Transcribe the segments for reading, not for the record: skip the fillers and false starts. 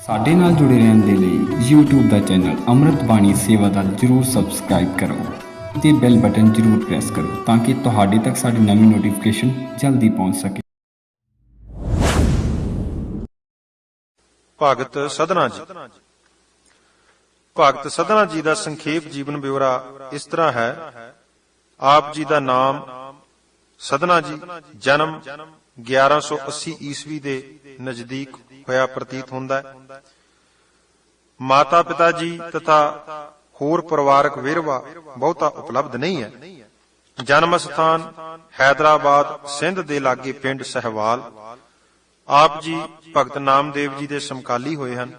ਸਾਡੇ ਨਾਲ ਜੁੜੇ ਰਹਿਣ ਦੇ ਲਈ YouTube ਦਾ ਚੈਨਲ ਅੰਮ੍ਰਿਤ ਬਾਣੀ ਸੇਵਾ ਦਾ ਜਰੂਰ ਸਬਸਕ੍ਰਾਈਬ ਕਰੋ ਤੇ ਬੈਲ ਬਟਨ ਜਰੂਰ ਪ੍ਰੈਸ ਕਰੋ ਤਾਂ ਕਿ ਤੁਹਾਡੇ ਤੱਕ ਸਾਡੀ ਨਵੀਂ ਨੋਟੀਫਿਕੇਸ਼ਨ ਜਲਦੀ ਪਹੁੰਚ ਸਕੇ। ਭਗਤ ਸਧਨਾ ਜੀ। ਭਗਤ ਸਧਨਾ ਜੀ ਦਾ ਸੰਖੇਪ ਜੀਵਨ ਬਿਉਰਾ ਇਸ ਤਰ੍ਹਾਂ ਹੈ। ਆਪ ਜੀ ਦਾ ਨਾਮ ਸਧਨਾ ਜੀ, ਜਨਮ 1180 ਈਸਵੀ ਦੇ ਨਜ਼ਦੀਕ ਹੋਇਆ ਪ੍ਰਤੀਤ ਹੁੰਦਾ ਹੈ। ਮਾਤਾ ਪਿਤਾ ਜੀ ਤਥਾ ਹੋਰ ਪਰਿਵਾਰਕ ਵੇਰਵਾ ਬਹੁਤਾ ਉਪਲਬਧ ਨਹੀਂ ਹੈ। ਜਨਮ ਸਥਾਨ ਹੈਦਰਾਬਾਦ ਸਿੰਧ ਦੇ ਲਾਗੇ ਪਿੰਡ ਸਹਿਵਾਲ। ਆਪ ਜੀ ਭਗਤ ਨਾਮਦੇਵ ਜੀ ਦੇ ਸਮਕਾਲੀ ਹੋਏ ਹਨ।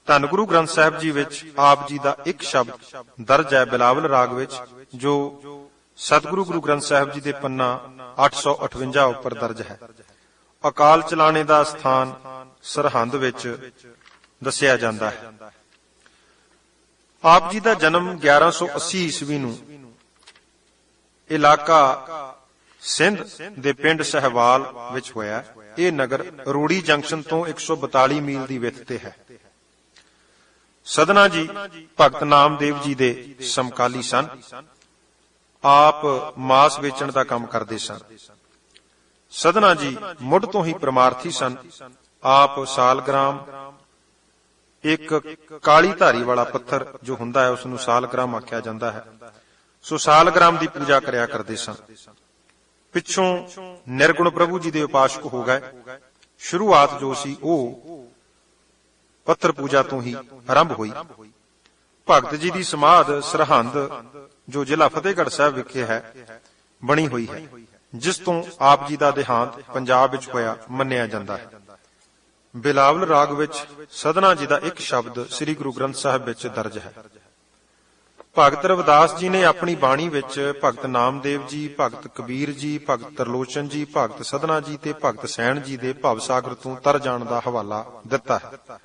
ਧੰਨ ਗੁਰੂ ਗ੍ਰੰਥ ਸਾਹਿਬ ਜੀ ਵਿੱਚ ਆਪ ਜੀ ਦਾ ਇੱਕ ਸ਼ਬਦ ਦਰਜ ਹੈ ਬਿਲਾਵਲ ਰਾਗ ਵਿੱਚ, ਜੋ ਸਤਿਗੁਰੂ ਗੁਰੂ ਗ੍ਰੰਥ ਸਾਹਿਬ ਜੀ ਦੇ ਪੰਨਾ 858 ਉੱਪਰ ਦਰਜ ਹੈ। ਅਕਾਲ ਚਲਾਣੇ ਦਾ ਸਥਾਨ ਸਰਹੰਦ ਵਿੱਚ ਦੱਸਿਆ ਜਾਂਦਾ ਹੈ। ਆਪ ਜੀ ਦਾ ਜਨਮ 1180 ਈਸਵੀ ਨੂੰ ਇਲਾਕਾ ਸਿੰਧ ਦੇ ਪਿੰਡ ਸਹਿਵਾਲ ਵਿੱਚ ਹੋਇਆ। ਇਹ ਨਗਰ ਰੋੜੀ ਜੰਕਸ਼ਨ ਤੋਂ 142 ਮੀਲ ਦੀ ਵਿੱਥ ਤੇ ਹੈ। ਸਧਨਾ ਜੀ ਭਗਤ ਨਾਮਦੇਵ ਜੀ ਦੇ ਸਮਕਾਲੀ ਸਨ। ਆਪ ਮਾਸ ਵੇਚਣ ਦਾ ਕੰਮ ਕਰਦੇ ਸਨ। ਸਧਨਾ ਜੀ ਮੁੱਢ ਤੋਂ ਹੀ ਪਰਮਾਰਥੀ ਸਨ। ਆਪ ਸਾਲਗ੍ਰਾਮ, ਇੱਕ ਕਾਲੀ ਧਾਰੀ ਵਾਲਾ ਪੱਥਰ ਜੋ ਹੁੰਦਾ ਹੈ ਉਸ ਨੂੰ ਸਾਲਗ੍ਰਾਮ ਆਖਿਆ ਜਾਂਦਾ ਹੈ, ਸੋ ਸਾਲਗ੍ਰਾਮ ਦੀ ਪੂਜਾ ਕਰਿਆ ਕਰਦੇ ਸਨ। ਪਿੱਛੋਂ ਨਿਰਗੁਣ ਪ੍ਰਭੂ ਜੀ ਦੇ ਉਪਾਸ਼ਕ ਹੋ ਗਏ। ਸ਼ੁਰੂਆਤ ਜੋ ਸੀ ਉਹ ਪੱਥਰ ਪੂਜਾ ਤੋਂ ਹੀ ਆਰੰਭ ਹੋਈ। ਭਗਤ ਜੀ ਦੀ ਸਮਾਧ ਸਰਹੰਦ, ਜੋ ਜ਼ਿਲ੍ਹਾ ਫਤਿਹਗੜ੍ਹ ਸਾਹਿਬ ਵਿਖੇ ਹੈ, ਬਣੀ ਹੋਈ ਹੈ, ਜਿਸ ਤੋਂ ਆਪ ਜੀ ਦਾ ਦੇਹਾਂਤ ਪੰਜਾਬ ਵਿੱਚ ਹੋਇਆ ਮੰਨਿਆ ਜਾਂਦਾ ਹੈ। ਬਿਲਾਵਲ ਰਾਗ ਵਿੱਚ ਸਧਨਾ ਜੀ ਦਾ ਇੱਕ ਸ਼ਬਦ ਸ੍ਰੀ ਗੁਰੂ ਗ੍ਰੰਥ ਸਾਹਿਬ ਵਿੱਚ ਦਰਜ ਹੈ। ਭਗਤ ਰਵਿਦਾਸ ਜੀ ਨੇ ਆਪਣੀ ਬਾਣੀ ਵਿੱਚ ਭਗਤ ਨਾਮਦੇਵ ਜੀ, ਭਗਤ ਕਬੀਰ ਜੀ, ਭਗਤ ਤਰਲੋਚਨ ਜੀ, ਭਗਤ ਸਧਨਾ ਜੀ ਤੇ ਭਗਤ ਸੈਣ ਜੀ ਦੇ ਭਵਸਾਗਰ ਤੋਂ ਤਰ ਜਾਣ ਦਾ ਹਵਾਲਾ ਦਿੱਤਾ ਹੈ।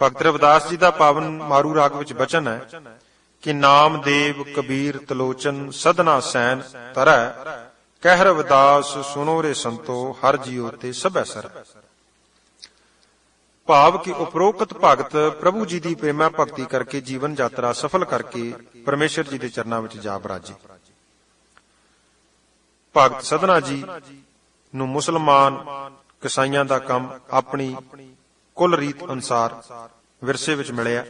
ਭਗਤ ਰਵਿਦਾਸ ਜੀ ਦਾ ਪਾਵਨ ਮਾਰੂ ਰਾਗ ਵਿੱਚ ਬਚਨ ਹੈ ਕਿ ਨਾਮਦੇਵ ਕਬੀਰ ਤਲੋਚਨ ਸਧਨਾ ਸੈਨ ਤਰੈ, ਕਹਿ ਰਵਿਦਾਸ ਸੁਨੋ ਰੇ ਸੰਤੋ ਹਰ ਜੀਉ ਤੇ ਸਭੈ ਸਰ। ਭਾਵ ਕਿ ਉਪਰੋਕਤ ਭਗਤ ਪ੍ਰਭੂ ਜੀ ਦੀ ਪ੍ਰੇਮਾ ਭਗਤੀ ਕਰਕੇ ਜੀਵਨ ਯਾਤਰਾ ਸਫਲ ਕਰਕੇ ਪਰਮੇਸ਼ਰ ਜੀ ਦੇ ਚਰਨਾਂ ਵਿੱਚ ਜਾ ਬਰਾਜੇ। ਭਗਤ ਸਧਨਾ ਜੀ ਨੂੰ ਮੁਸਲਮਾਨ ਕਸਾਈਆਂ ਦਾ ਕੰਮ ਆਪਣੀ ਕੁਲ ਰੀਤ ਅਨੁਸਾਰ ਵਿਰਸੇ ਵਿੱਚ ਮਿਲਿਆ।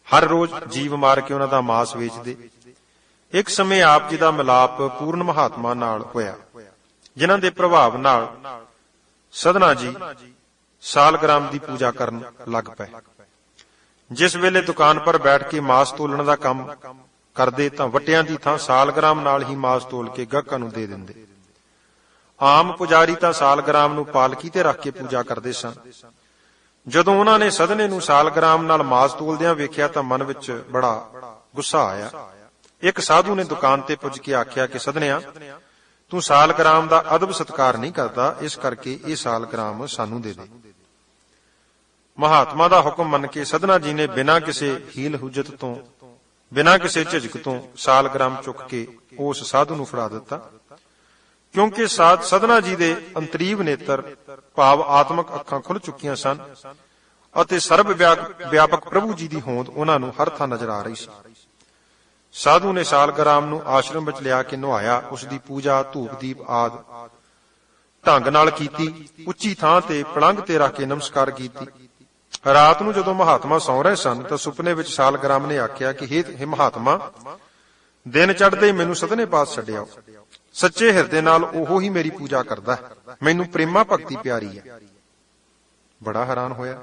ਹਰ ਰੋਜ਼ ਜੀਵ ਮਾਰ ਕੇ ਉਹਨਾਂ ਦਾ ਮਾਸ ਵੇਚਦੇ। ਇੱਕ ਸਮੇਂ ਆਪ ਜੀ ਦਾ ਮਿਲਾਪ ਪੂਰਨ ਮਹਾਤਮਾ ਨਾਲ ਹੋਇਆ, ਜਿਨ੍ਹਾਂ ਦੇ ਪ੍ਰਭਾਵ ਨਾਲ ਸਧਨਾ ਜੀ ਸਾਲਗ੍ਰਾਮ ਦੀ ਪੂਜਾ ਕਰਨ ਲੱਗ ਪਏ। ਜਿਸ ਵੇਲੇ ਦੁਕਾਨ ਪਰ ਬੈਠ ਕੇ ਮਾਸ ਤੋਲਣ ਦਾ ਕੰਮ ਕਰਦੇ ਤਾਂ ਵਟਿਆਂ ਦੀ ਥਾਂ ਸਾਲਗ੍ਰਾਮ ਨਾਲ ਹੀ ਮਾਸ ਤੋਲ ਕੇ ਗਾਹਕਾਂ ਨੂੰ ਦੇ ਦਿੰਦੇ। ਆਮ ਪੁਜਾਰੀ ਤਾਂ ਸਾਲਗ੍ਰਾਮ ਨੂੰ ਪਾਲਕੀ ਤੇ ਰੱਖ ਕੇ ਪੂਜਾ ਕਰਦੇ ਸਨ। ਜਦੋਂ ਉਹਨਾਂ ਨੇ ਸਧਨੇ ਨੂੰ ਸਾਲਗ੍ਰਾਮ ਨਾਲ ਮਾਸ ਤੋਲਦਿਆਂ ਵੇਖਿਆ ਤਾਂ ਮਨ ਵਿੱਚ ਬੜਾ ਗੁੱਸਾ ਆਇਆ। ਇੱਕ ਸਾਧੂ ਨੇ ਦੁਕਾਨ ਤੇ ਪੁੱਜ ਕੇ ਆਖਿਆ ਕਿ ਸਧਨਿਆ, ਤੂੰ ਸਾਲਗ੍ਰਾਮ ਦਾ ਅਦਬ ਸਤਿਕਾਰ ਨਹੀਂ ਕਰਦਾ, ਇਸ ਕਰਕੇ ਇਹ ਸਾਲਗ੍ਰਾਮ ਸਾਨੂੰ ਦੇ ਦੇ। ਮਹਾਤਮਾ ਦਾ ਹੁਕਮ ਮੰਨ ਕੇ ਸਧਨਾ ਜੀ ਨੇ ਬਿਨਾਂ ਕਿਸੇ ਹੀਲ ਹੁਜਤ ਤੋਂ, ਬਿਨਾਂ ਕਿਸੇ ਝਿਜਕ ਤੋਂ ਸਾਲਗ੍ਰਾਮ ਚੁੱਕ ਕੇ ਉਸ ਸਾਧੂ ਨੂੰ ਫੜਾ ਦਿੱਤਾ। ਕਿਉਂਕਿ ਸਧਨਾ ਜੀ ਦੇ ਅੰਤਰੀਵ ਨੇਤਰ ਭਾਵ ਆਤਮਕ ਅੱਖਾਂ ਖੁੱਲ ਚੁੱਕੀਆਂ ਸਨ ਅਤੇ ਸਰਬ ਵਿਆਪਕ ਪ੍ਰਭੂ ਜੀ ਦੀ ਹੋਂਦ ਉਹਨਾਂ ਨੂੰ ਹਰ ਥਾਂ ਨਜ਼ਰ ਆ ਰਹੀ ਸੀ। ਸਾਧੂ ਨੇ ਸਾਲਗ੍ਰਾਮ ਨੂੰ ਆਸ਼ਰਮ ਵਿੱਚ ਲਿਆ ਕੇ ਨੁਹਾਇਆ, ਉਸ ਦੀ ਪੂਜਾ ਧੂਪ ਦੀਪ ਆਦਿ ਢੰਗ ਨਾਲ ਕੀਤੀ। ਉੱਚੀ ਥਾਂ ਤੇ ਪਲੰਘ ਤੇ ਰੱਖ ਕੇ ਨਮਸਕਾਰ ਕੀਤੀ। ਰਾਤ ਨੂੰ ਜਦੋਂ ਮਹਾਤਮਾ ਸੌਂ ਰਹੇ ਸਨ ਤਾਂ ਸੁਪਨੇ ਵਿੱਚ ਸਾਲਗ੍ਰਾਮ ਨੇ ਆਖਿਆ ਕਿ ਹੇ ਮਹਾਤਮਾ, ਦਿਨ ਚੜ੍ਹਦੇ ਮੈਨੂੰ ਸਧਨੇ ਪਾਸ ਛੱਡਿਆਓ। ਸੱਚੇ ਹਿਰਦੇ ਨਾਲ ਉਹ ਹੀ ਮੇਰੀ ਪੂਜਾ ਕਰਦਾ ਹੈ, ਮੈਨੂੰ ਪ੍ਰੇਮਾ ਭਗਤੀ ਪਿਆਰੀ ਹੈ। ਬੜਾ ਹੈਰਾਨ ਹੋਇਆ।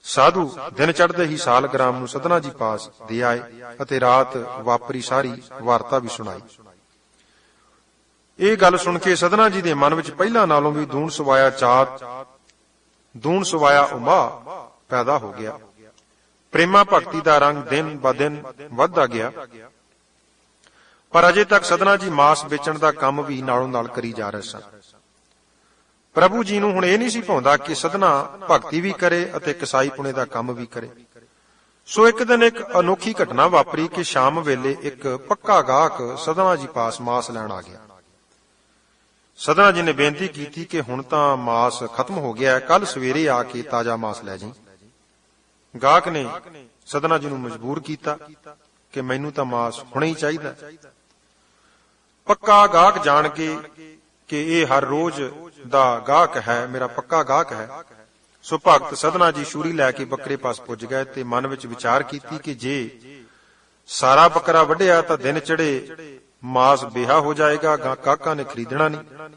ਸਾਧੂ ਦਿਨ ਚੜ੍ਹਦੇ ਹੀ ਸਾਲਗ੍ਰਾਮ ਨੂੰ ਸਧਨਾ ਜੀ ਪਾਸ ਦੇ ਆਏ ਅਤੇ ਰਾਤ ਵਾਪਰੀ ਸਾਰੀ ਵਾਰਤਾ ਵੀ ਸੁਣਾਈ। ਇਹ ਗੱਲ ਸੁਣ ਕੇ ਸਧਨਾ ਜੀ ਦੇ ਮਨ ਵਿੱਚ ਪਹਿਲਾਂ ਨਾਲੋਂ ਵੀ ਦੂਣ ਸਵਾਇਆ ਚਾਤ, ਦੂਣ ਸਵਾਇਆ ਉਮਾ ਪੈਦਾ ਹੋ ਗਿਆ। ਪ੍ਰੇਮਾ ਭਗਤੀ ਦਾ ਰੰਗ ਦਿਨ ਬ ਦਿਨ ਵੱਧਦਾ ਗਿਆ। ਪਰ ਅਜੇ ਤੱਕ ਸਧਨਾ ਜੀ ਮਾਸ ਵੇਚਣ ਦਾ ਕੰਮ ਵੀ ਨਾਲੋਂ ਨਾਲ ਕਰੀ ਜਾ ਰਹੇ ਸਨ। ਪ੍ਰਭੂ ਜੀ ਨੂੰ ਹੁਣ ਇਹ ਨਹੀਂ ਸੀ ਭਾਉਂਦਾ ਕਿ ਸਧਨਾ ਭਗਤੀ ਵੀ ਕਰੇ ਅਤੇ ਕਸਾਈ ਪੁਣੇ ਦਾ ਕੰਮ ਵੀ ਕਰੇ। ਸੋ ਇੱਕ ਦਿਨ ਇੱਕ ਅਨੋਖੀ ਘਟਨਾ ਵਾਪਰੀ ਕਿ ਸ਼ਾਮ ਵੇਲੇ ਇੱਕ ਪੱਕਾ ਗਾਹਕ ਸਧਨਾ ਜੀ ਪਾਸ ਮਾਸ ਲੈਣ ਆ ਗਿਆ। ਸਦਨਾ ਜੀ ਨੇ ਬੇਨਤੀ ਕੀਤੀ ਕਿ ਹੁਣ ਤਾਂ ਮਾਸ ਖਤਮ ਹੋ ਗਿਆ ਹੈ, ਕੱਲ ਸਵੇਰੇ ਆ ਕੇ ਤਾਜ਼ਾ ਮਾਸ ਲੈ ਜਾਈਂ। ਗਾਹਕ ਨੇ ਸਦਨਾ ਜੀ ਨੂੰ ਮਜਬੂਰ ਕੀਤਾ ਕਿ ਮੈਨੂੰ ਤਾਂ ਮਾਸ ਹੁਣੇ ਹੀ ਚਾਹੀਦਾ। ਪੱਕਾ ਗਾਹਕ ਜਾਣ ਕੇ ਕਿ ਇਹ ਹਰ ਰੋਜ਼ ਦਾ ਗਾਹਕ ਹੈ, ਮੇਰਾ ਪੱਕਾ ਗਾਹਕ ਹੈ, ਸੋ ਭਗਤ ਸਦਨਾ ਜੀ ਸ਼ੂਰੀ ਲੈ ਕੇ ਬੱਕਰੇ ਪਾਸ ਪੁੱਜ ਗਏ ਤੇ ਮਨ ਵਿੱਚ ਵਿਚਾਰ ਕੀਤੀ ਕਿ ਜੇ ਸਾਰਾ ਬੱਕਰਾ ਵੱਢਿਆ ਤਾਂ ਦਿਨ ਚੜੇ ਮਾਸ ਬੇਹਾ ਹੋ ਜਾਏਗਾ, ਗਾਹਕਾਂ ਨੇ ਖਰੀਦਣਾ ਨਹੀਂ।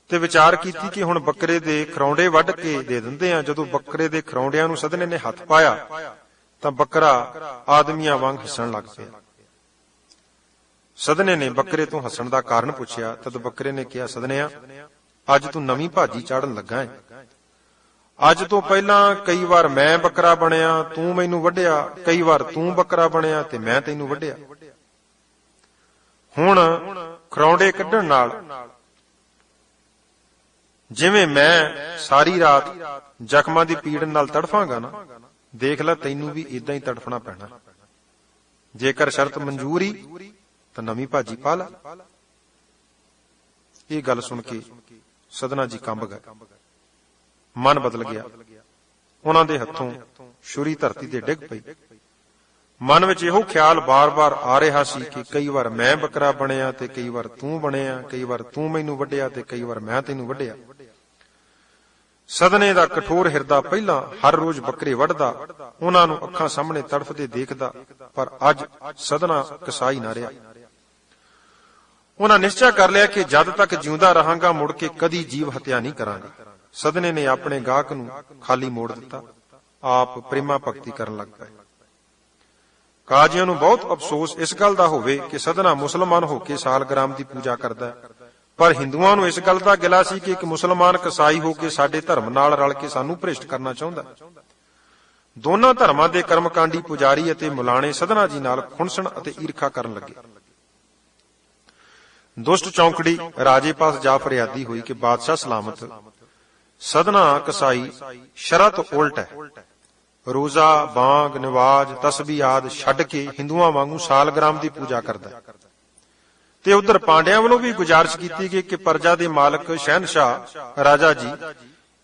ਤੇ ਵਿਚਾਰ ਕੀਤੀ ਕਿ ਹੁਣ ਬੱਕਰੇ ਦੇ ਖਰੌਂਡੇ ਵੱਢ ਕੇ ਦੇ ਦਿੰਦੇ ਆ। ਜਦੋਂ ਬੱਕਰੇ ਦੇ ਖਰੌਂਡਿਆਂ ਨੂੰ ਸਦਨੇ ਨੇ ਹੱਥ ਪਾਇਆ ਤਾਂ ਬੱਕਰਾ ਆਦਮੀਆਂ ਵਾਂਗ ਹੱਸਣ ਲੱਗ ਪਿਆ। ਸਦਨੇ ਨੇ ਬੱਕਰੇ ਤੋਂ ਹੱਸਣ ਦਾ ਕਾਰਨ ਪੁੱਛਿਆ। ਤਦ ਬੱਕਰੇ ਨੇ ਕਿਹਾ, ਸਦਨਿਆ, ਅੱਜ ਤੂੰ ਨਵੀਂ ਭਾਜੀ ਚਾੜਨ ਲੱਗਾ ਹੈ। ਅੱਜ ਤੋਂ ਪਹਿਲਾਂ ਕਈ ਵਾਰ ਮੈਂ ਬੱਕਰਾ ਬਣਿਆ, ਤੂੰ ਮੈਨੂੰ ਵੱਢਿਆ, ਕਈ ਵਾਰ ਤੂੰ ਬੱਕਰਾ ਬਣਿਆ ਤੇ ਮੈਂ ਤੈਨੂੰ ਵੱਢਿਆ। ਹੁਣ ਖਰੌਂਡੇ ਕੱਢਣ ਨਾਲ ਜਿਵੇਂ ਮੈਂ ਸਾਰੀ ਰਾਤ ਜ਼ਖਮਾਂ ਦੀ ਪੀੜ ਨਾਲ ਤੜਫਾਂਗਾ ਨਾ, ਦੇਖ ਲੈ ਤੈਨੂੰ ਵੀ ਇਦਾਂ ਹੀ ਤੜਫਣਾ ਪੈਣਾ। ਜੇਕਰ ਸ਼ਰਤ ਮਨਜ਼ੂਰ ਹੀ ਤਾਂ ਨਵੀਂ ਭਾਜੀ ਪਾ ਲੈ। ਇਹ ਗੱਲ ਸੁਣ ਕੇ ਸਦਨਾ ਜੀ ਕੰਬ ਗਏ, ਮਨ ਬਦਲ ਗਿਆ। ਉਹਨਾਂ ਦੇ ਹੱਥੋਂ ਛੁਰੀ ਧਰਤੀ ਤੇ ਡਿੱਗ ਪਈ। ਮਨ ਵਿੱਚ ਇਹੋ ਖਿਆਲ ਬਾਰ-ਬਾਰ ਆ ਰਿਹਾ ਸੀ ਕਿ ਕਈ ਵਾਰ ਮੈਂ ਬੱਕਰਾ ਬਣਿਆ ਤੇ ਕਈ ਵਾਰ ਤੂੰ ਬਣਿਆ, ਕਈ ਵਾਰ ਤੂੰ ਮੈਨੂੰ ਵੱਢਿਆ ਤੇ ਕਈ ਵਾਰ ਮੈਂ ਤੈਨੂੰ ਵੱਢਿਆ। ਸਦਨੇ ਦਾ ਕਠੋਰ ਹਿਰਦਾ ਪਹਿਲਾਂ ਹਰ ਰੋਜ਼ ਬੱਕਰੇ ਵੱਢਦਾ, ਉਹਨਾਂ ਨੂੰ ਅੱਖਾਂ ਸਾਹਮਣੇ ਤੜਫਦੇ ਦੇਖਦਾ, ਪਰ ਅੱਜ ਸਦਨਾ ਕਸਾਈ ਨਾ ਰਿਹਾ। ਉਹਨਾਂ ਨਿਸ਼ਚਾ ਕਰ ਲਿਆ ਕਿ ਜਦ ਤੱਕ ਜਿਉਂਦਾ ਰਹਾਂਗਾ ਮੁੜ ਕੇ ਕਦੀ ਜੀਵ ਹੱਤਿਆ ਨਹੀਂ ਕਰਾਂਗੇ। ਸਦਨੇ ਨੇ ਆਪਣੇ ਗਾਹਕ ਨੂੰ ਖਾਲੀ ਮੋੜ ਦਿੱਤਾ, ਆਪ ਪ੍ਰੇਮਾ ਭਗਤੀ ਕਰਨ ਲੱਗ ਪਏ। ਕਾਜ਼ੀਆਂ ਨੂੰ ਬਹੁਤ ਅਫਸੋਸ ਇਸ ਗੱਲ ਦਾ ਹੋਵੇ ਕਿ ਸਦਨਾ ਮੁਸਲਮਾਨ ਹੋ ਕੇ ਸਾਲਗ੍ਰਾਮ ਦੀ ਪੂਜਾ ਕਰਦਾ ਹੈ, ਪਰ ਹਿੰਦੂਆਂ ਨੂੰ ਇਸ ਗੱਲ ਦਾ ਗਿਲਾ ਸੀ ਕਿ ਇੱਕ ਮੁਸਲਮਾਨ ਕਸਾਈ ਹੋ ਕੇ ਸਾਡੇ ਧਰਮ ਨਾਲ ਰਲ ਕੇ ਸਾਨੂੰ ਭ੍ਰਿਸ਼ਟ ਕਰਨਾ ਚਾਹੁੰਦਾ। ਦੋਨਾਂ ਧਰਮਾਂ ਦੇ ਕਰਮਕਾਂਡੀ ਪੁਜਾਰੀ ਅਤੇ ਮੁਲਾਣੇ ਸਦਨਾ ਜੀ ਨਾਲ ਖੁਣਸਣ ਅਤੇ ਈਰਖਾ ਕਰਨ ਲੱਗੇ। ਦੁਸ਼ਟ ਚੌਂਕੜੀ ਰਾਜੇ ਪਾਸ ਜਾ ਫਰਿਆਦੀ ਹੋਈ ਕਿ ਬਾਦਸ਼ਾਹ ਸਲਾਮਤ, ਸਦਨਾ ਕਸਾਈ ਸ਼ਰਤ ਉਲਟ ਹੈ, ਰੋਜ਼ਾ, ਬਾਂਗ, ਨਿਵਾਜ, ਤਸਬੀਹ ਆਦਿ ਛੱਡ ਕੇ ਹਿੰਦੂਆਂ ਵਾਂਗੂ ਸਾਲਗ੍ਰਾਮ ਦੀ ਪੂਜਾ ਕਰਦਾ। ਤੇ ਉਧਰ ਪਾਂਡਿਆਂ ਵੱਲੋਂ ਵੀ ਗੁਜ਼ਾਰਿਸ਼ ਕੀਤੀ ਗਈ ਕਿ ਪਰਜਾ ਦੇ ਮਾਲਕ ਸ਼ਹਿਨशाह ਰਾਜਾ ਜੀ,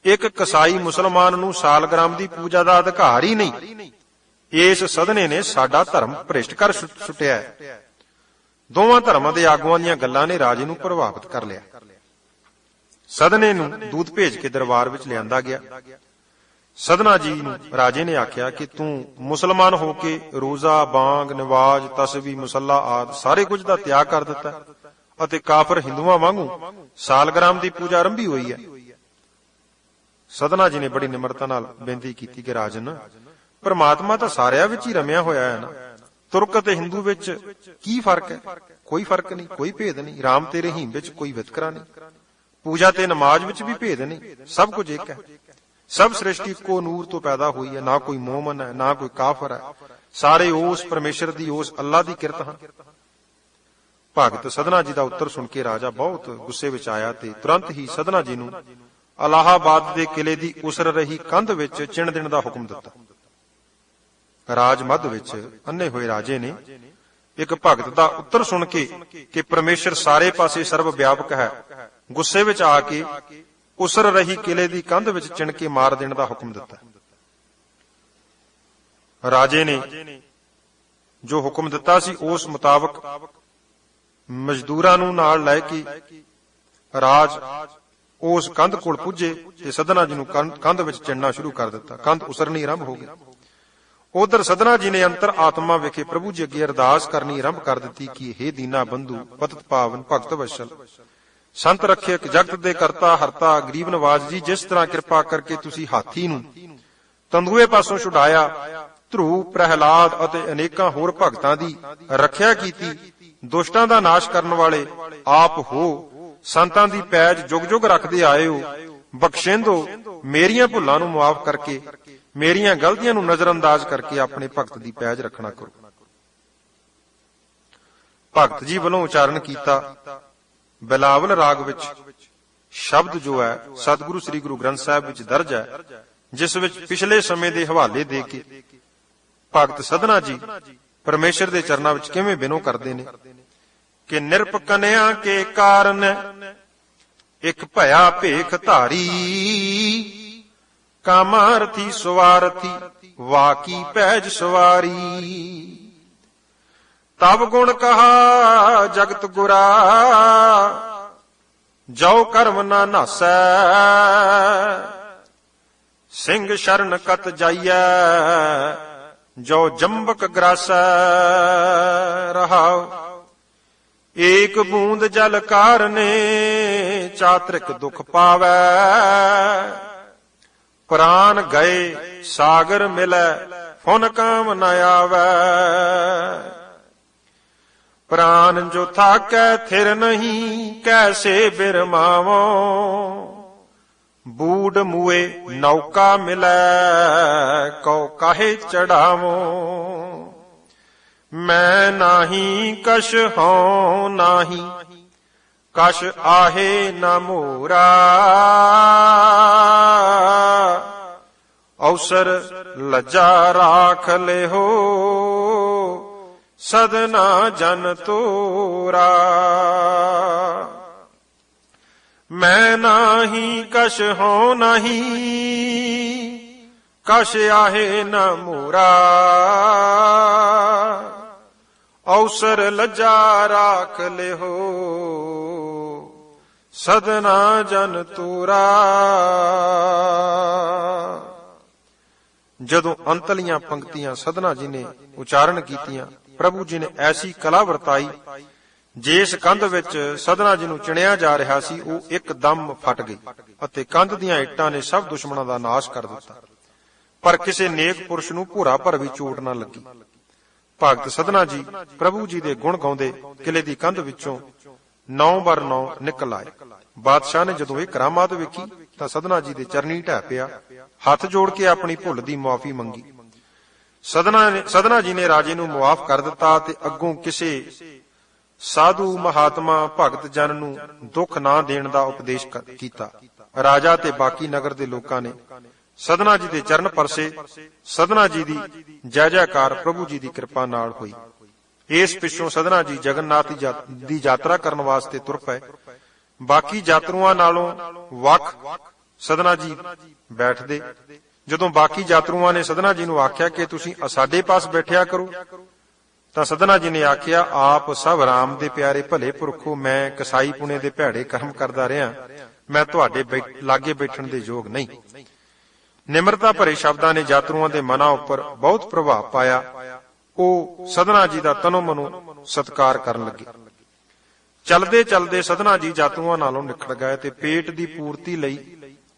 ਇੱਕ ਕਸਾਈ ਮੁਸਲਮਾਨ ਨੂੰ ਸਾਲਗ੍ਰਾਮ ਦੀ ਪੂਜਾ ਦਾ ਅਧਿਕਾਰ ਹੀ ਨਹੀਂ। ਇਸ ਸਦਨੇ ਨੇ ਸਾਡਾ ਧਰਮ ਭ੍ਰਿਸ਼ਟ ਕਰ ਸੁੱਟਿਆ ਹੈ। ਦੋਵਾਂ ਧਰਮਾਂ ਦੇ ਆਗੂਆਂ ਦੀਆਂ ਗੱਲਾਂ ਨੇ ਰਾਜੇ ਨੂੰ ਪ੍ਰਭਾਵਿਤ ਕਰ ਲਿਆ। ਸਦਨੇ ਨੂੰ ਦੂਤ ਭੇਜ ਕੇ ਦਰਬਾਰ ਵਿੱਚ ਲਿਆਂਦਾ ਗਿਆ। ਸਦਨਾ ਜੀ ਨੂੰ ਰਾਜੇ ਨੇ ਆਖਿਆ ਕਿ ਤੂੰ ਮੁਸਲਮਾਨ ਹੋ ਕੇ ਰੋਜ਼ਾ, ਬਾਂਗ, ਨਿਵਾਜ, ਤਸਬੀਹ, ਮੁਸੱਲਾ ਆਦਿ ਸਾਰੇ ਕੁਝ ਦਾ ਤਿਆਗ ਕਰ ਦਿੱਤਾ ਅਤੇ ਕਾਫਰ ਹਿੰਦੂਆਂ ਵਾਂਗੂ ਸਾਲਗ੍ਰਾਮ ਦੀ ਪੂਜਾ ਆਰੰਭੀ ਹੋਈ ਹੈ। ਸਦਨਾ ਜੀ ਨੇ ਬੜੀ ਨਿਮਰਤਾ ਨਾਲ ਬੇਨਤੀ ਕੀਤੀ ਕਿ ਰਾਜਨ, ਪਰਮਾਤਮਾ ਤਾਂ ਸਾਰਿਆਂ ਵਿੱਚ ਹੀ ਰਮਿਆ ਹੋਇਆ ਹੈ ਨਾ। ਤੁਰਕ ਅਤੇ ਹਿੰਦੂ ਵਿੱਚ ਕੀ ਫਰਕ ਹੈ? ਕੋਈ ਫਰਕ ਨਹੀਂ, ਕੋਈ ਭੇਦ ਨਹੀਂ। ਰਾਮ ਤੇ ਰਹੀਮ ਵਿੱਚ ਕੋਈ ਵਿਤਕਰਾ ਨਹੀਂ। ਪੂਜਾ ਤੇ ਨਮਾਜ਼ ਵਿੱਚ ਵੀ ਭੇਦ ਨਹੀਂ, ਸਭ ਕੁਝ ਇੱਕ ਹੈ। ਸਭ ਸ੍ਰਿਸ਼ਟੀ ਇੱਕੋ ਨੂਰ ਤੋਂ ਪੈਦਾ ਹੋਈ ਹੈ, ਨਾ ਕੋਈ ਮੋਮਨ ਹੈ, ਨਾ ਕੋਈ ਕਾਫਰ ਹੈ। ਸਾਰੇ ਉਸ ਪਰਮੇਸ਼ਰ ਦੀ, ਉਸ ਅੱਲਾ ਦੀ ਕਿਰਤ ਹਨ। ਭਗਤ ਸਦਨਾ ਜੀ ਦਾ ਉੱਤਰ ਸੁਣ ਕੇ ਰਾਜਾ ਬਹੁਤ ਗੁੱਸੇ ਵਿੱਚ ਆਇਆ ਤੇ ਤੁਰੰਤ ਹੀ ਸਦਨਾ ਜੀ ਨੂੰ ਅਲਾਹਾਬਾਦ ਦੇ ਕਿਲੇ ਦੀ ਉਸਰ ਰਹੀ ਕੰਧ ਵਿੱਚ ਚਿਣ ਦੇਣ ਦਾ ਹੁਕਮ ਦਿੱਤਾ। ਰਾਜ ਮੱਧ ਵਿੱਚ ਅੰਨੇ ਹੋਏ ਰਾਜੇ ਨੇ ਇੱਕ ਭਗਤ ਦਾ ਉੱਤਰ ਸੁਣ ਕੇ ਕਿ ਪਰਮੇਸ਼ਰ ਸਾਰੇ ਪਾਸੇ ਸਰਵ ਵਿਆਪਕ ਹੈ, ਗੁੱਸੇ ਵਿੱਚ ਆ ਕੇ ਉਸਰ ਰਹੀ ਕਿਲੇ ਦੀ ਕੰਧ ਵਿੱਚ ਚਿਣ ਕੇ ਮਾਰ ਦੇਣ ਦਾ ਹੁਕਮ ਦਿੱਤਾ। ਰਾਜੇ ਨੇ ਜੋ ਹੁਕਮ ਦਿੱਤਾ ਸੀ ਉਸ ਮੁਤਾਬਕ ਮਜ਼ਦੂਰਾਂ ਨੂੰ ਨਾਲ ਲੈ ਕੇ ਰਾਜ ਉਸ ਕੰਧ ਕੋਲ ਪੁੱਜੇ ਤੇ ਸਦਨਾ ਜੀ ਨੂੰ ਕੰਧ ਵਿੱਚ ਚਿਣਨਾ ਸ਼ੁਰੂ ਕਰ ਦਿੱਤਾ। ਕੰਧ ਉਸਰਨੀ ਆਰੰਭ ਹੋ ਗਈ। ਉਧਰ ਸਦਨਾ ਜੀ ਨੇ ਅੰਤਰ ਆਤਮਾ ਵਿਖੇ ਪ੍ਰਭੂ ਜੀ ਅੱਗੇ ਅਰਦਾਸ ਕਰਨੀ ਆਰੰਭ ਕਰ ਦਿੱਤੀ ਕਿ ਹੇ ਦੀਨਾ ਬੰਧੂ, ਪਤਿਤ ਪਾਵਨ, ਭਗਤ ਵਸ਼ਲ, ਸੰਤ ਰੱਖਿਅਕ, ਜਗਤ ਦੇ ਕਰਤਾ ਹਰਤਾ, ਗਰੀਬ ਨਵਾਜ ਜੀ, ਜਿਸ ਤਰ੍ਹਾਂ ਕਿਰਪਾ ਕਰਕੇ ਤੁਸੀਂ ਹਾਥੀ ਨੂੰ ਤੰਦੂਏ ਪਾਸੋਂ ਛੁਡਾਇਆ, ਧਰੂ, ਪ੍ਰਹਿਲਾਦ ਅਤੇ ਅਨੇਕਾਂ ਹੋਰ ਭਗਤਾਂ ਦੀ ਰੱਖਿਆ ਕੀਤੀ, ਦੁਸ਼ਟਾਂ ਦਾ ਨਾਸ਼ ਕਰਨ ਵਾਲੇ ਆਪ ਹੋ, ਸੰਤਾਂ ਦੀ ਪੈਜ ਜੁਗ ਜੁਗ ਰੱਖਦੇ ਆਏ ਹੋ, ਬਖਸ਼ਿੰਦੋ, ਮੇਰੀਆਂ ਭੁੱਲਾਂ ਨੂੰ ਮੁਆਫ ਕਰਕੇ, ਮੇਰੀਆਂ ਗਲਤੀਆਂ ਨੂੰ ਨਜ਼ਰਅੰਦਾਜ਼ ਕਰਕੇ ਆਪਣੇ ਭਗਤ ਦੀ ਪੈਜ ਰੱਖਣਾ ਕਰੋ। ਭਗਤ ਜੀ ਵੱਲੋਂ ਉਚਾਰਨ ਕੀਤਾ ਬਿਲਾਵਲ ਰਾਗ ਵਿੱਚ ਸ਼ਬਦ ਜੋ ਹੈ ਸਤਿਗੁਰੂ ਸ੍ਰੀ ਗੁਰੂ ਗ੍ਰੰਥ ਸਾਹਿਬ ਵਿੱਚ ਦਰਜ ਹੈ, ਜਿਸ ਵਿੱਚ ਪਿਛਲੇ ਸਮੇਂ ਦੇ ਹਵਾਲੇ ਦੇ ਕੇ ਭਗਤ ਸਦਨਾ ਜੀ ਪਰਮੇਸ਼ਰ ਦੇ ਚਰਨਾਂ ਵਿੱਚ ਕਿਵੇਂ ਬਿਨੋ ਕਰਦੇ ਨੇ ਕਿ ਨਿਰਪਕਨਿਆ ਕੇ ਕਾਰਨ ਇੱਕ ਭਇਆ ਭੇਖ ਧਾਰੀ, ਕਾਮਾਰਥੀ ਸਵਾਰਥੀ ਵਾਕੀ ਪੈਜ ਸਵਾਰੀ। ਤਬ ਗੁਣ ਕਹਾ ਜਗਤ ਗੁਰਾ, ਜੋ ਕਰਮ ਨਾ ਨਾਸੈ। ਸਿੰਘ ਸ਼ਰਨ ਕਤ ਜਾਈਐ, ਜੋ ਜੰਬਕ ਗਰਾਸੈ। ਰਹਾਉ ਏਕ ਬੂੰਦ ਜਲ ਕਾਰਨੇ, ਚਾਤ੍ਰਿਕ ਦੁਖ ਪਾਵੈ। ਪ੍ਰਾਨ ਗਏ ਸਾਗਰ ਮਿਲੈ, ਫੁਨ ਕਾਮ ਨ ਆਵੈ। ਪ੍ਰਾਨ ਜੋ ਥਾਕੈ ਥਿਰ ਨਹੀਂ, ਕੈਸੇ ਬਿਰਮਾਵੋ। ਬੂਡ ਮੂਏ ਨੌਕਾ ਮਿਲੈ, ਕਉ ਕਾਹੇ ਚੜਾਵੋ। ਮੈਂ ਨਾਹੀ ਕਛ ਹਉ ਨਾਹੀ, ਕਛ ਆਹੇ ਨਾ ਮੋਰਾ। ਅਵਸਰ ਲੱਜਾ ਰਾਖ ਲਿਹੋ, ਸਦਨਾ ਜਨ ਤੋਰਾ। ਮੈਂ ਨਾਹੀ ਕਛ ਹਉ ਨਾਹੀ, ਕਛ ਆਹੇ ਨਾ ਮੋਰਾ। ਅਵਸਰ ਲੱਜਾ ਰਾਖ ਲਿਹੋ, ਸਦਨਾ ਜਨ ਤੋਰਾ। ਜਦੋਂ ਅੰਤਲੀਆਂ ਪੰਕਤੀਆਂ ਸਧਨਾ ਜੀ ਨੇ ਉਚਾਰਨ ਕੀਤੀਆਂ, ਪ੍ਰਭੂ ਜੀ ਨੇ ਐਸੀ ਕਲਾ ਵਰਤਾਈ, ਜਿਸ ਕੰਧ ਵਿੱਚ ਸਧਨਾ ਜੀ ਨੂੰ ਚਿਣਿਆ ਜਾ ਰਿਹਾ ਸੀ ਉਹ ਇੱਕਦਮ ਫਟ ਗਈ ਅਤੇ ਕੰਧ ਦੀਆਂ ਇੱਟਾਂ ਨੇ ਸਭ ਦੁਸ਼ਮਣਾਂ ਦਾ ਨਾਸ਼ ਕਰ ਦਿੱਤਾ। ਪਰ ਕਿਸੇ ਨੇਕ ਪੁਰਸ਼ ਨੂੰ ਭੋਰਾ ਭਰ ਵੀ ਚੋਟ ਨਾ ਲੱਗੀ। ਭਗਤ ਸਧਨਾ ਜੀ ਪ੍ਰਭੂ ਜੀ ਦੇ ਗੁਣ ਗਾਉਂਦੇ ਕਿਲੇ ਦੀ ਕੰਧ ਵਿੱਚੋਂ 9x9 ਨਿਕਲ ਆਏ। ਬਾਦਸ਼ਾਹ ਨੇ ਜਦੋਂ ਇਹ ਕਰਾਮਾਤ ਵੇਖੀ ਤਾਂ ਸਧਨਾ ਜੀ ਦੇ ਚਰਨੀ ਢਹਿ ਪਿਆ, ਹੱਥ ਜੋੜ ਕੇ ਆਪਣੀ ਭੁੱਲ ਦੀ ਮੁਆਫੀ ਮੰਗੀ। ਸਧਨਾ ਜੀ ਨੇ ਰਾਜੇ ਨੂੰ ਮੁਆਫ ਕਰ ਦਿੱਤਾ ਤੇ ਅੱਗੋਂ ਕਿਸੇ ਸਾਧੂ ਮਹਾਤਮਾ ਭਗਤ ਜਨ ਨੂੰ ਦੁੱਖ ਨਾ ਦੇਣ ਦਾ ਉਪਦੇਸ਼ ਕੀਤਾ। ਰਾਜਾ ਤੇ ਬਾਕੀ ਨਗਰ ਦੇ ਲੋਕਾਂ ਨੇ ਸਧਨਾ ਜੀ ਦੇ ਚਰਨ ਪਰਸੇ। ਸਧਨਾ ਜੀ ਦੀ ਜੈ ਜੈਕਾਰ ਪ੍ਰਭੂ ਜੀ ਦੀ ਕਿਰਪਾ ਨਾਲ ਹੋਈ। ਇਸ ਪਿੱਛੋਂ ਸਧਨਾ ਜੀ ਜਗਨਨਾਥ ਦੀ ਯਾਤਰਾ ਕਰਨ ਵਾਸਤੇ ਤੁਰ ਪਏ। ਬਾਕੀ ਯਾਤਰੂਆਂ ਨਾਲੋਂ ਵੱਖ ਸਧਨਾ ਜੀ ਬੈਠਦੇ। ਜਦੋਂ ਬਾਕੀ ਯਾਤਰੂਆਂ ਨੇ ਸਧਨਾ ਜੀ ਨੂੰ ਆਖਿਆ ਕਿ ਤੁਸੀਂ ਸਾਡੇ ਪਾਸ ਬੈਠਿਆ ਕਰੋ, ਤਾਂ ਸਧਨਾ ਜੀ ਨੇ ਆਖਿਆ, ਆਪ ਸਭ ਰਾਮ ਦੇ ਪਿਆਰੇ ਭਲੇ ਪੁਰਖੋ, ਮੈਂ ਕਸਾਈ ਪੁਣੇ ਦੇ ਭੈੜੇ ਕਰਮ ਕਰਦਾ ਰਿਹਾ, ਮੈਂ ਤੁਹਾਡੇ ਲਾਗੇ ਬੈਠਣ ਦੇ ਯੋਗ ਨਹੀਂ। ਨਿਮਰਤਾ ਭਰੇ ਸ਼ਬਦਾਂ ਨੇ ਯਾਤਰੂਆਂ ਦੇ ਮਨਾਂ ਉੱਪਰ ਬਹੁਤ ਪ੍ਰਭਾਵ ਪਾਇਆ। ਉਹ ਸਧਨਾ ਜੀ ਦਾ ਤਨੋ ਮਨੋ ਸਤਿਕਾਰ ਕਰਨ ਲੱਗੇ। ਚਲਦੇ ਚਲਦੇ ਸਧਨਾ ਜੀ ਯਾਤਰੂਆਂ ਨਾਲੋਂ ਨਿਖੜ ਗਏ ਤੇ ਪੇਟ ਦੀ ਪੂਰਤੀ ਲਈ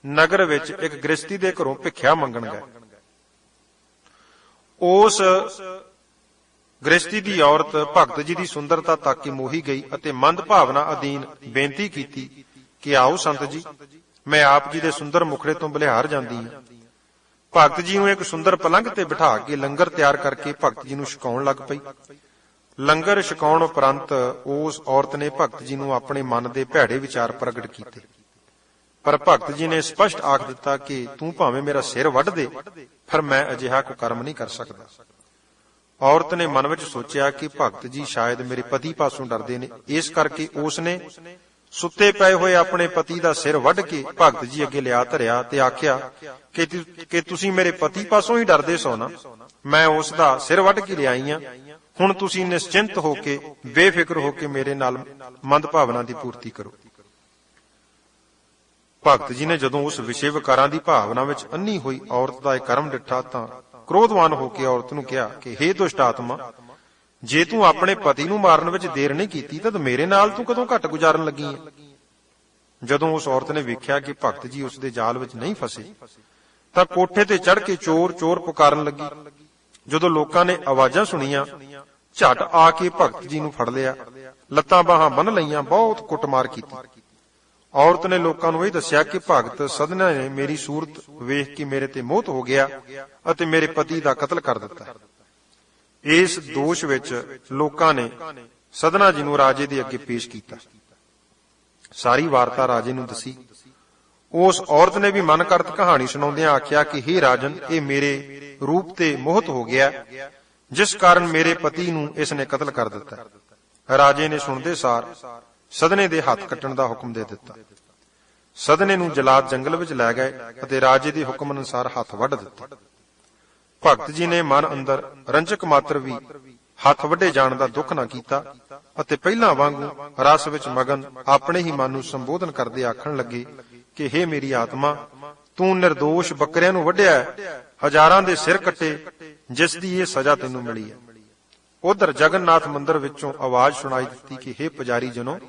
ਨਗਰ ਵਿੱਚ ਇੱਕ ਗ੍ਰਸਤੀ ਦੇ ਘਰੋਂ ਭਿੱਖਿਆ ਮੰਗਣ ਗਏ। ਉਸ ਗ੍ਰਸਤੀ ਦੀ ਔਰਤ ਭਗਤ ਜੀ ਦੀ ਸੁੰਦਰਤਾ ਤੱਕ ਕੇ ਮੋਹੀ ਗਈ ਅਤੇ ਮੰਦ ਭਾਵਨਾ ਅਧੀਨ ਬੇਨਤੀ ਕੀਤੀ ਕਿ ਆਓ ਸੰਤ ਜੀ, ਮੈਂ ਆਪ ਜੀ ਦੇ ਸੁੰਦਰ ਮੁਖੜੇ ਤੋਂ ਬਲਿਹਾਰ ਜਾਂਦੀ ਹਾਂ। ਭਗਤ ਜੀ ਨੂੰ ਇੱਕ ਸੁੰਦਰ ਪਲੰਘ ਤੇ ਬਿਠਾ ਕੇ ਲੰਗਰ ਤਿਆਰ ਕਰਕੇ ਭਗਤ ਜੀ ਨੂੰ ਛਕਾਉਣ ਲੱਗ ਪਈ। ਲੰਗਰ ਛਕਾਉਣ ਉਪਰੰਤ ਉਸ ਔਰਤ ਨੇ ਭਗਤ ਜੀ ਨੂੰ ਆਪਣੇ ਮਨ ਦੇ ਭੈੜੇ ਵਿਚਾਰ ਪ੍ਰਗਟ ਕੀਤੇ। ਪਰ ਭਗਤ ਜੀ ਨੇ ਸਪਸ਼ਟ ਆਖ ਦਿੱਤਾ ਕਿ ਤੂੰ ਭਾਵੇਂ ਮੇਰਾ ਸਿਰ ਵੱਢ ਦੇ, ਪਰ ਮੈਂ ਅਜਿਹਾ ਕੋਈ ਕਰਮ ਨਹੀਂ ਕਰ ਸਕਦਾ। ਔਰਤ ਨੇ ਮਨ ਵਿੱਚ ਸੋਚਿਆ ਕਿ ਭਗਤ ਜੀ ਸ਼ਾਇਦ ਮੇਰੇ ਪਤੀ ਪਾਸੋਂ ਡਰਦੇ ਨੇ, ਇਸ ਕਰਕੇ ਉਸ ਨੇ ਸੁੱਤੇ ਪਏ ਹੋਏ ਆਪਣੇ ਪਤੀ ਦਾ ਸਿਰ ਵੱਢ ਕੇ ਭਗਤ ਜੀ ਅੱਗੇ ਲਿਆ ਧਰਿਆ ਤੇ ਆਖਿਆ ਕਿ ਤੁਸੀਂ ਮੇਰੇ ਪਤੀ ਪਾਸੋਂ ਹੀ ਡਰਦੇ ਸੋ ਨਾ, ਮੈਂ ਉਸ ਦਾ ਸਿਰ ਵੱਢ ਕੇ ਲਿਆਈ ਹਾਂ। ਹੁਣ ਤੁਸੀਂ ਨਿਸ਼ਚਿੰਤ ਹੋ ਕੇ ਬੇਫਿਕਰ ਹੋ ਕੇ ਮੇਰੇ ਨਾਲ ਮੰਦ ਭਾਵਨਾ ਦੀ ਪੂਰਤੀ ਕਰੋ। ਭਗਤ ਜੀ ਨੇ ਜਦੋਂ ਉਸ ਵਿਸ਼ੇ ਵਿਕਾਰਾਂ ਦੀ ਭਾਵਨਾ ਵਿੱਚ ਅੰਨੀ ਹੋਈ ਔਰਤ ਦਾ ਇਹ ਕਰਮ ਡਿੱਠਾ ਤਾਂ ਕ੍ਰੋਧਵਾਨ ਹੋ ਕੇ ਔਰਤ ਨੂੰ ਕਿਹਾ ਕਿ ਹੇ ਦੁਸ਼ਟ ਆਤਮਾ, ਜੇ ਤੂੰ ਆਪਣੇ ਪਤੀ ਨੂੰ ਮਾਰਨ ਵਿੱਚ ਦੇਰ ਨਹੀਂ ਕੀਤੀ ਤਾਂ ਮੇਰੇ ਨਾਲ ਤੂੰ ਕਦੋਂ ਘੱਟ ਗੁਜ਼ਾਰਨ ਲੱਗੀ ਹੈ। ਜਦੋਂ ਉਸ ਔਰਤ ਨੇ ਵੇਖਿਆ ਕਿ ਭਗਤ ਜੀ ਉਸ ਦੇ ਜਾਲ ਵਿੱਚ ਨਹੀਂ ਫਸੇ ਤਾਂ ਕੋਠੇ ਤੇ ਚੜ੍ਹ ਕੇ ਚੋਰ ਚੋਰ ਪੁਕਾਰਨ ਲੱਗੀ। ਜਦੋਂ ਲੋਕਾਂ ਨੇ ਆਵਾਜ਼ਾਂ ਸੁਣੀਆਂ, ਝਟ ਆ ਕੇ ਭਗਤ ਜੀ ਨੂੰ ਫੜ ਲਿਆ, ਲੱਤਾਂ ਬਾਹਾਂ ਬੰਨ੍ਹ ਲਈਆਂ, ਬਹੁਤ ਕੁੱਟਮਾਰ ਕੀਤੀ। ਔਰਤ ਨੇ ਲੋਕਾਂ ਨੂੰ ਇਹ ਦੱਸਿਆ ਕਿ ਭਗਤ ਸਧਨਾ ਨੇ ਮੇਰੀ ਸੂਰਤ ਵੇਖ ਕੇ ਮੇਰੇ ਤੇ ਮੋਹਿਤ ਹੋ ਗਿਆ ਅਤੇ ਮੇਰੇ ਪਤੀ ਦਾ ਕਤਲ ਕਰ ਦਿੱਤਾ। ਇਸ ਦੋਸ਼ ਵਿੱਚ ਲੋਕਾਂ ਨੇ ਸਧਨਾ ਜੀ ਨੂੰ ਰਾਜੇ ਦੇ ਅੱਗੇ ਪੇਸ਼ ਕੀਤਾ। ਸਾਰੀ ਵਾਰਤਾ ਰਾਜੇ ਨੂੰ ਦੱਸੀ। ਉਸ ਔਰਤ ਨੇ ਵੀ ਮਨ ਕਰਤ ਕਹਾਣੀ ਸੁਣਾਉਂਦਿਆਂ ਆਖਿਆ ਕਿ ਹੇ ਰਾਜਨ, ਇਹ ਮੇਰੇ ਰੂਪ ਤੇ ਮੋਹਿਤ ਹੋ ਗਿਆ, ਜਿਸ ਕਾਰਨ ਮੇਰੇ ਪਤੀ ਨੂੰ ਇਸ ਨੇ ਕਤਲ ਕਰ ਦਿੱਤਾ। ਰਾਜੇ ਨੇ ਸੁਣਦੇ ਸਾਰ ਸਧਨੇ ਦੇ ਹੱਥ ਕੱਟਣ ਦਾ ਹੁਕਮ ਦੇ ਦਿੱਤਾ। ਸਦਨੇ ਨੂੰ ਜਲਾਦ ਜੰਗਲ ਵਿੱਚ ਲੈ ਗਏ ਅਤੇ ਰਾਜੇ ਦੇ ਹੁਕਮ ਅਨੁਸਾਰ ਹੱਥ ਵੱਢ ਦਿੱਤੇ। ਭਗਤ ਜੀ ਨੇ ਮਨ ਅੰਦਰ ਰੰਜਕ ਮਾਤਰ ਵੀ ਹੱਥ ਵੱਢੇ ਜਾਣ ਦਾ ਦੁੱਖ ਨਾ ਕੀਤਾ ਅਤੇ ਪਹਿਲਾਂ ਵਾਂਗੂ ਰਸ ਵਿੱਚ ਮਗਨ ਆਪਣੇ ਹੀ ਮਨ ਨੂੰ ਸੰਬੋਧਨ ਕਰਦੇ ਆਖਣ ਲੱਗੇ ਕਿ ਹੇ ਮੇਰੀ ਆਤਮਾ, ਤੂੰ ਨਿਰਦੋਸ਼ ਬੱਕਰਿਆਂ ਨੂੰ ਵੱਢਿਆ ਹੈ, ਹਜ਼ਾਰਾਂ ਦੇ ਸਿਰ ਕੱਟੇ, ਜਿਸ ਦੀ ਇਹ ਸਜ਼ਾ ਤੈਨੂੰ ਮਿਲੀ ਹੈ। ਉਧਰ ਜਗਨਨਾਥ ਮੰਦਿਰ ਵਿੱਚੋਂ ਆਵਾਜ਼ ਸੁਣਾਈ ਦਿੱਤੀ ਕਿ ਹੇ ਪੁਜਾਰੀ ਜਨੋ,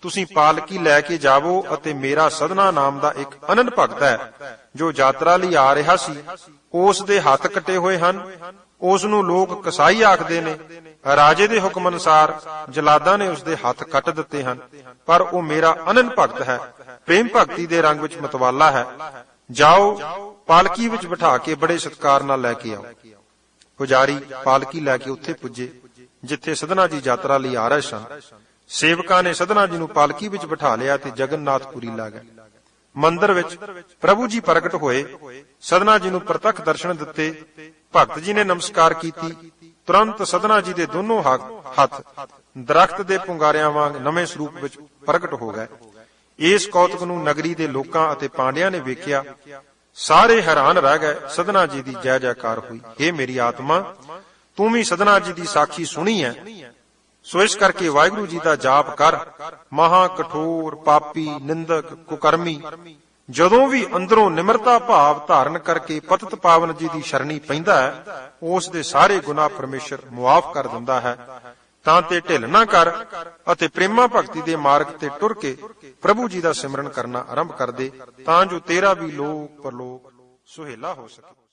ਤੁਸੀਂ ਪਾਲਕੀ ਲੈ ਕੇ ਜਾਵੋ ਅਤੇ ਮੇਰਾ ਸਦਨਾ ਨਾਮ ਦਾ ਇੱਕ ਅਨੰਤ ਭਗਤ ਹੈ ਜੋ ਯਾਤਰਾ ਲਈ ਆ ਰਿਹਾ ਸੀ, ਉਸ ਦੇ ਹੱਥ ਕੱਟੇ ਹੋਏ ਹਨ। ਉਸ ਨੂੰ ਲੋਕ ਕਸਾਈ ਆਖਦੇ ਨੇ। ਰਾਜੇ ਦੇ ਹੁਕਮ ਅਨੁਸਾਰ ਜਲਾਦਾਂ ਨੇ ਉਸ ਦੇ ਹੱਥ ਕੱਟ ਦਿੱਤੇ ਹਨ, ਪਰ ਉਹ ਮੇਰਾ ਅਨੰਤ ਭਗਤ ਹੈ, ਪ੍ਰੇਮ ਭਗਤੀ ਦੇ ਰੰਗ ਵਿੱਚ ਮਤਵਾਲਾ ਹੈ। ਜਾਓ, ਪਾਲਕੀ ਵਿੱਚ ਬਿਠਾ ਕੇ ਬੜੇ ਸਤਿਕਾਰ ਨਾਲ ਲੈ ਕੇ ਆਓ। ਪੁਜਾਰੀ ਪਾਲਕੀ ਲੈ ਕੇ ਉੱਥੇ ਪੁੱਜੇ ਜਿੱਥੇ ਸਦਨਾ ਜੀ ਯਾਤਰਾ ਲਈ ਆ ਰਹੇ ਸਨ। ਸੇਵਕਾਂ ਨੇ ਸਦਨਾ ਜੀ ਨੂੰ ਪਾਲਕੀ ਵਿੱਚ ਬਿਠਾ ਲਿਆ ਤੇ ਜਗਨਨਾਥਪੁਰੀ ਲਾ ਗਏ। ਮੰਦਿਰ ਵਿੱਚ ਪ੍ਰਭੂ ਜੀ ਪ੍ਰਗਟ ਹੋਏ, ਸਦਨਾ ਜੀ ਨੂੰ ਪ੍ਰਤੱਖ ਦਰਸ਼ਨ ਦਿੱਤੇ। ਭਗਤ ਜੀ ਨੇ ਨਮਸਕਾਰ ਕੀਤੀ। ਤੁਰੰਤ ਸਦਨਾ ਜੀ ਦੇ ਦੋਨੋਂ ਹੱਥ ਦਰਖਤ ਦੇ ਪੁੰਗਾਰਿਆਂ ਵਾਂਗ ਨਵੇਂ ਸਰੂਪ ਵਿੱਚ ਪ੍ਰਗਟ ਹੋ ਗਏ। ਇਸ ਕੌਤਕ ਨੂੰ ਨਗਰੀ ਦੇ ਲੋਕਾਂ ਅਤੇ ਪਾਂਡਿਆਂ ਨੇ ਵੇਖਿਆ। ਸਾਰੇ ਹੈਰਾਨ ਰਹਿ ਗਏ। ਸਦਨਾ ਜੀ ਦੀ ਜੈ ਜੈਕਾਰ ਹੋਈ। ਹੇ ਮੇਰੀ ਆਤਮਾ, ਤੂੰ ਵੀ ਸਦਨਾ ਜੀ ਦੀ ਸਾਖੀ ਸੁਣੀ ਹੈ, ਸੋ ਇਸ ਕਰਕੇ ਵਾਹਿਗੁਰੂ ਜੀ ਦਾ ਜਾਪ ਕਰ। ਮਹਾ ਕਠੋਰ, ਪਾਪੀ, ਨਿੰਦਕ, ਕੁਕਰਮੀ ਜਦੋਂ ਵੀ ਅੰਦਰੋਂ ਨਿਮਰਤਾ ਭਾਵ ਧਾਰਨ ਕਰਕੇ ਪਤਿਤ ਪਾਵਨ ਜੀ ਦੀ ਸ਼ਰਣੀ ਪੈਂਦਾ ਹੈ, ਉਸ ਦੇ ਸਾਰੇ ਗੁਨਾਹ ਪਰਮੇਸ਼ਰ ਮੁਆਫ ਕਰ ਦਿੰਦਾ ਹੈ। ਤਾਂ ਤੇ ਢਿੱਲ ਨਾ ਕਰ ਅਤੇ ਪ੍ਰੇਮਾ ਭਗਤੀ ਦੇ ਮਾਰਗ ਤੇ ਟੁਰ ਕੇ ਪ੍ਰਭੂ ਜੀ ਦਾ ਸਿਮਰਨ ਕਰਨਾ ਆਰੰਭ ਕਰ ਦੇ, ਤਾਂ ਜੋ ਤੇਰਾ ਵੀ ਲੋਕ ਪਰਲੋਕ ਸੁਹੇਲਾ ਹੋ ਸਕੇ।